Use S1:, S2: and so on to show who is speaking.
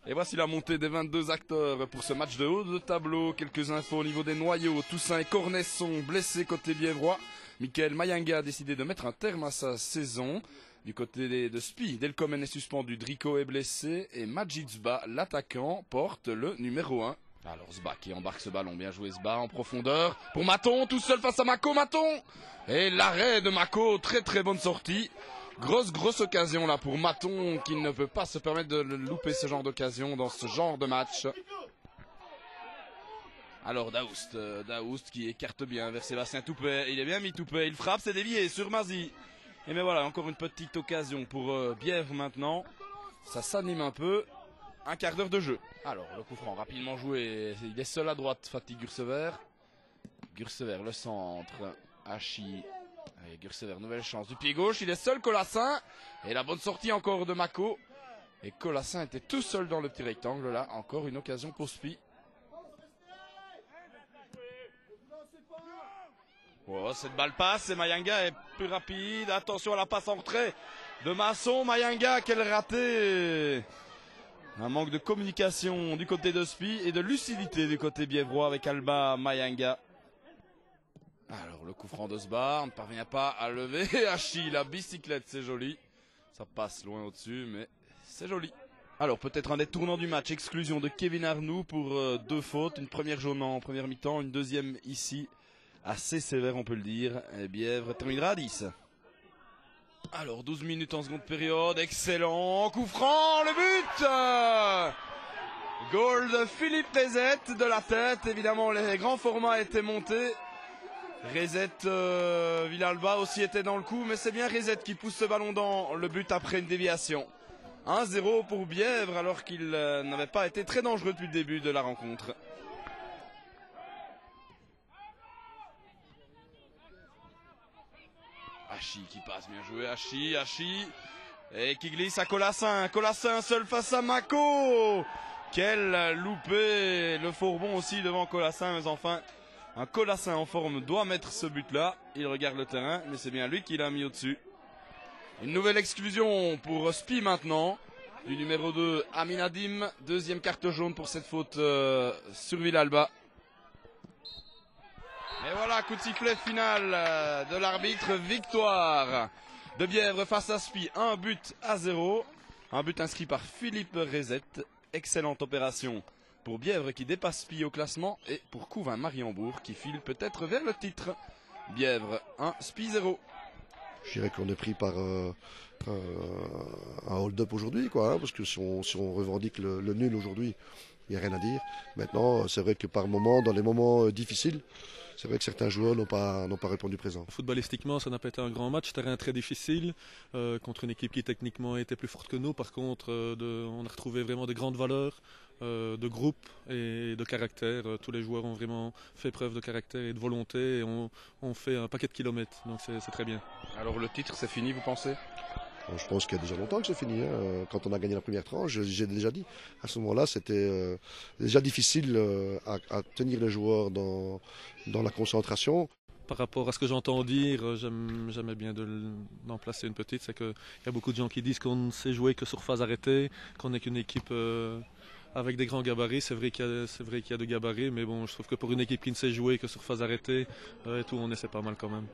S1: Et voici la montée des 22 acteurs pour ce match de haut de tableau. Quelques infos au niveau des noyaux. Toussaint et Cornet sont blessés côté biévrois. Michael Mayanga a décidé de mettre un terme à sa saison. Du côté de Spi, Delcomen est suspendu, Drico est blessé et Majid Zba, l'attaquant, porte le numéro 1. Alors Zba qui embarque ce ballon, bien joué Zba en profondeur pour Maton, tout seul face à Mako, Maton. Et l'arrêt de Mako, très très bonne sortie. Grosse occasion là pour Maton qui ne peut pas se permettre de louper ce genre d'occasion dans ce genre de match. Alors Daoust qui écarte bien vers Sébastien Toupet, il est bien mis Toupet, il frappe, c'est dévié sur Mazi. Et mais voilà, encore une petite occasion pour Bièvre maintenant. Ça s'anime un peu. Un quart d'heure de jeu. Alors le coup franc rapidement joué, il est seul à droite, Fatih Gursever. Gursever le centre, Hachi. Et Gursever, nouvelle chance du pied gauche, il est seul Colassin. Et la bonne sortie encore de Mako. Et Colassin était tout seul dans le petit rectangle là, encore une occasion pour Spi. Oh, cette balle passe et Mayanga est plus rapide. Attention à la passe en retrait de Masson. Mayanga, quel raté! Un manque de communication du côté de Spi et de lucidité du côté biévrois avec Alba Mayanga. Alors le coup franc de Sba, on ne parvient pas à lever. Hachi, la bicyclette, c'est joli. Ça passe loin au-dessus, mais c'est joli. Alors peut-être un des tournants du match. Exclusion de Kevin Arnoux pour 2 fautes. Une première jaune en première mi-temps, une deuxième ici. Assez sévère on peut le dire. Et Bièvre terminera à 10. Alors 12 minutes en seconde période. Excellent coup franc, le but. Goal de Philippe Rezet de la tête. Évidemment les grands formats étaient montés. Rezet Villalba aussi était dans le coup. Mais c'est bien Rezet qui pousse ce ballon dans le but après une déviation. 1-0 pour Bièvre alors qu'il n'avait pas été très dangereux depuis le début de la rencontre. Hachi qui passe, bien joué, Hachi, et qui glisse à Colassin, Colassin seul face à Mako. Quel loupé, le fourbon aussi devant Colassin, mais enfin, un Colassin en forme doit mettre ce but là, il regarde le terrain, mais c'est bien lui qui l'a mis au-dessus. Une nouvelle exclusion pour Spi maintenant, du numéro 2, Aminadim, deuxième carte jaune pour cette faute sur Villalba. Et voilà, coup de sifflet final de l'arbitre, victoire de Bièvre face à Spi, 1-0. Un but inscrit par Philippe Rezet. Excellente opération pour Bièvre qui dépasse Spi au classement et pour Couvin-Mariembourg qui file peut-être vers le titre. Bièvre 1, Spi 0.
S2: Je dirais qu'on est pris par un hold-up aujourd'hui, quoi, hein, parce que si on revendique le nul aujourd'hui, il n'y a rien à dire. Maintenant, c'est vrai que par moment, dans les moments difficiles, c'est vrai que certains joueurs n'ont pas répondu présent.
S3: Footballistiquement, ça n'a pas été un grand match, terrain très difficile, contre une équipe qui techniquement était plus forte que nous. Par contre, on a retrouvé vraiment des grandes valeurs de groupe et de caractère. Tous les joueurs ont vraiment fait preuve de caractère et de volonté et ont fait un paquet de kilomètres, donc c'est très bien. Alors le titre, c'est fini, vous pensez ?
S2: Je pense qu'il y a déjà longtemps que c'est fini. Hein. Quand on a gagné la première tranche, j'ai déjà dit. À ce moment-là, c'était déjà difficile à tenir les joueurs dans la concentration.
S3: Par rapport à ce que j'entends dire, j'aimais bien d'en placer une petite. C'est qu'il y a beaucoup de gens qui disent qu'on ne sait jouer que sur phase arrêtée, qu'on n'est qu'une équipe avec des grands gabarits. C'est vrai qu'il y a de gabarits, mais bon, je trouve que pour une équipe qui ne sait jouer que sur phase arrêtée, et tout, on essaie pas mal quand même.